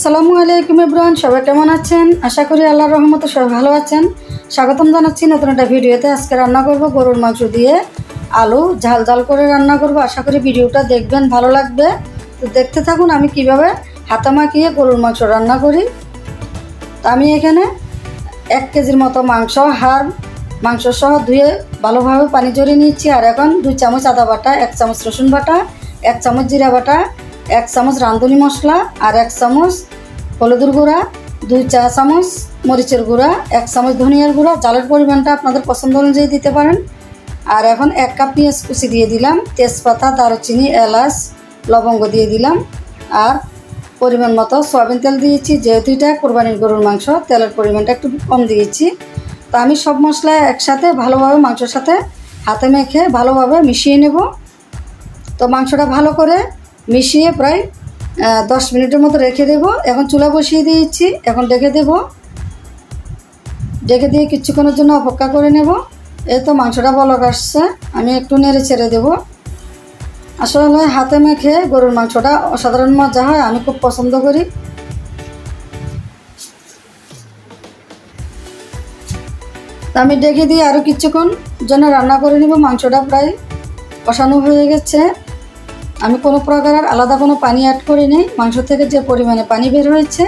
আসসালামু আলাইকুম এভরিওয়ান, সবাই কেমন আছেন? আশা করি আল্লাহর রহমতে সবাই ভালো আছেন। স্বাগতম জানাচ্ছি নতুন একটা ভিডিওতে। আজকে রান্না করব গরুর মাংস দিয়ে আলু ঝাল ঝাল করে রান্না করব। আশা করি ভিডিওটা দেখবেন, ভালো লাগবে। তো দেখতে থাকুন আমি কিভাবে হাতে মাখিয়ে গরুর মাংস রান্না করি। তো আমি এখানে 1 কেজির মতো মাংস সহ ধুয়ে ভালোভাবে পানি ঝরিয়ে নিচ্ছি। আর এখন 2 চামচ আদা বাটা, 1 চামচ রসুন বাটা, 1 চামচ জিরা বাটা, 1 চামচ রাঁধুনি মশলা আর 1 চামচ হলুদের গুঁড়া, 2 চা চামচ মরিচের গুঁড়া, 1 চামচ ধনিয়ার গুঁড়া। জালের পরিমাণটা আপনাদের পছন্দ অনুযায়ী দিতে পারেন। আর এখন 1 কাপ পেঁয়াজ কুচি দিয়ে দিলাম, তেজপাতা, দারুচিনি, এলাচ, লবঙ্গ দিয়ে দিলাম। আর পরিমাণ মতো সয়াবিন তেল দিয়েছি, যেহেতু এটা কোরবানির গরুর মাংস, তেলের পরিমাণটা একটু কম দিয়েছি। তো আমি সব মশলা একসাথে ভালোভাবে মাংসের সাথে হাতে মেখে ভালোভাবে মিশিয়ে নেব। তো মাংসটা ভালো করে মিশিয়ে প্রায় 10 মিনিটের মতো রেখে দেব। এখন চুলা বসিয়ে দিয়েছি, এখন ডেকে দেব। ডেকে দিয়ে কিছুক্ষণের জন্য অপেক্ষা করে নেব। এই তো মাংসটা বলক আসছে, আমি একটু নেড়ে ছেড়ে দেব। আসলে হাতে মেখে গরুর মাংসটা অসাধারণ মজা হয়, আমি খুব পছন্দ করি। আমি ডেকে দিয়ে আরও কিছুক্ষণ জন্য রান্না করে নেব। মাংসটা প্রায় কষানো হয়ে গেছে। আমি কোনো প্রকার আলাদা কোনো পানি অ্যাড করিনি। মাংস থেকে যে পরিমাণে পানি বের হয়েছে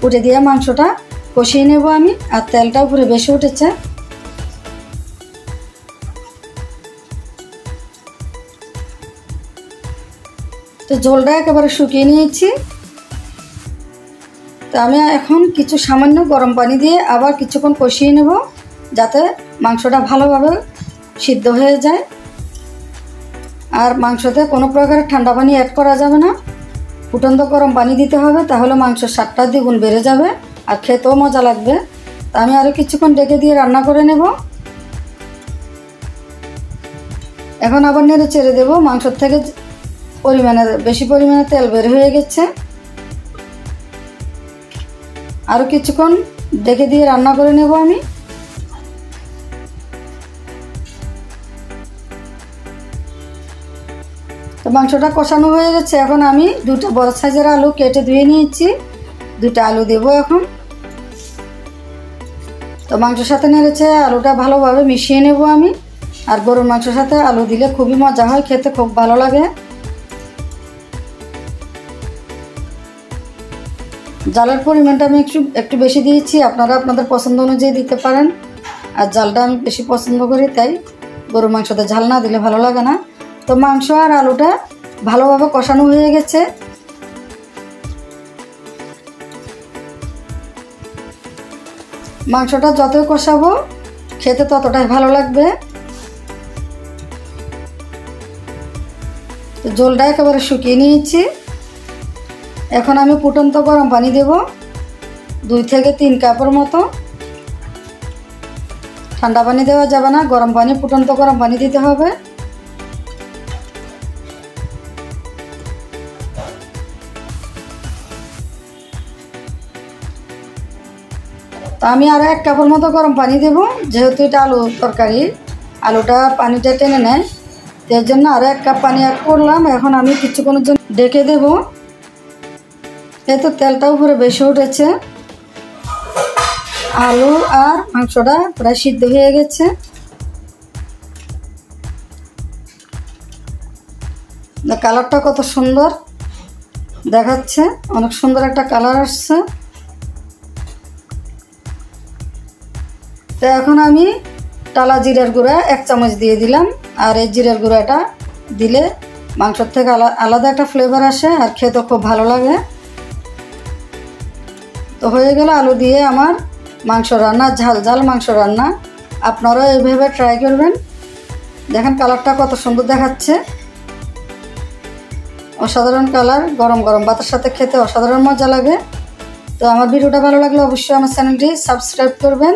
উঠে দিয়ে মাংসটা কষিয়ে নেব আমি। আর তেলটা উপরে বেশি উঠেছে। তো ঝোলটা একেবারে শুকিয়ে নিয়েছি। তো আমি এখন কিছু সামান্য গরম পানি দিয়ে আবার কিছুক্ষণ কষিয়ে নেব, যাতে মাংসটা ভালোভাবে সিদ্ধ হয়ে যায়। আর মাংসতে কোনো প্রকার ঠান্ডা পানি অ্যাড করা যাবে না, ফুটন্ত গরম পানি দিতে হবে, তাহলে মাংসের স্বাদটা দ্বিগুণ বেড়ে যাবে আর খেতেও মজা লাগবে। তা আমি আরও কিছুক্ষণ ডেকে দিয়ে রান্না করে নেব। এখন আবার নেড়ে চেড়ে দেবো। মাংসর থেকে বেশি পরিমাণে তেল বের হয়ে গেছে। আরও কিছুক্ষণ ডেকে দিয়ে রান্না করে নেব আমি। তো মাংসটা কষানো হয়ে গেছে। এখন আমি 2টা বড় সাইজের আলু কেটে ধুয়ে নিয়েছি, 2টা আলু দেবো এখন। তো মাংসের সাথে নেড়েছে আলুটা ভালোভাবে মিশিয়ে নেব আমি। আর গরুর মাংসের সাথে আলু দিলে খুবই মজা হয়, খেতে খুব ভালো লাগে। জালের পরিমাণটা আমি একটু বেশি দিয়েছি, আপনারা আপনাদের পছন্দ অনুযায়ী দিতে পারেন। আর জালটা আমি বেশি পছন্দ করি, তাই গরুর মাংসতে ঝাল না দিলে ভালো লাগে না। তো মাংস আর আলুটা ভালোভাবে কষানো হয়ে গেছে। মাংসটা যতই কষাবো খেতে ততটাই ভালো লাগবে। তো ঝোলটা একেবারে শুকিয়ে নিয়েছি। এখন আমি ফুটন্ত গরম পানি দেব, 2 থেকে 3 কাপের মতো। ঠান্ডা পানি দেওয়া যাবে না, গরম পানি, ফুটন্ত গরম পানি দিতে হবে। তো আমি আরও 1 কাপের মতো গরম পানি দেব, যেহেতু এটা আলু তরকারি, আলুটা পানিটা টেনে নেয়, এর জন্য আরও 1 কাপ পানি অ্যাড করলাম। এখন আমি কিছুক্ষণের জন্য ডেকে দেব। এই তো তেলটা উপরে বেশি উঠেছে, আলু আর মাংসটা প্রায় সিদ্ধ হয়ে গেছে। কালারটা কত সুন্দর দেখাচ্ছে, অনেক সুন্দর একটা কালার আসছে। তো এখন আমি টালা জিরার গুঁড়া 1 চামচ দিয়ে দিলাম। আর এই জিরার গুঁড়াটা দিলে মাংসের থেকে আলাদা একটা ফ্লেভার আসে আর খেতে খুব ভালো লাগে। তো হয়ে গেল আলু দিয়ে আমার মাংস রান্না, ঝাল ঝাল মাংস রান্না। আপনারাও এইভাবে ট্রাই করবেন। দেখেন কালারটা কত সুন্দর দেখাচ্ছে, অসাধারণ কালার। গরম গরম ভাতের সাথে খেতে অসাধারণ মজা লাগে। তো আমার ভিডিওটা ভালো লাগলে অবশ্যই আমার চ্যানেলটি সাবস্ক্রাইব করবেন।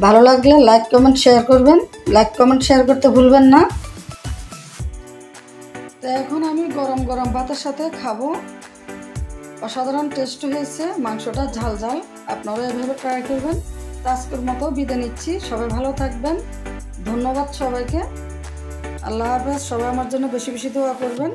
ভালো লাগলে লাইক কমেন্ট শেয়ার করবেন, লাইক কমেন্ট শেয়ার করতে ভুলবেন না। তো এখন আমি গরম গরম ভাতের সাথে খাবো। অসাধারণ টেস্ট হয়েছে, মাংসটা ঝাল ঝাল। আপনারা এভাবে ট্রাই করবেন। তো আজকের মতো বিদায় নিচ্ছি, সবাই ভালো থাকবেন। ধন্যবাদ সবাইকে, আল্লাহ হাফেজ। সবাই আমার জন্য বেশি বেশি দোয়া করবেন।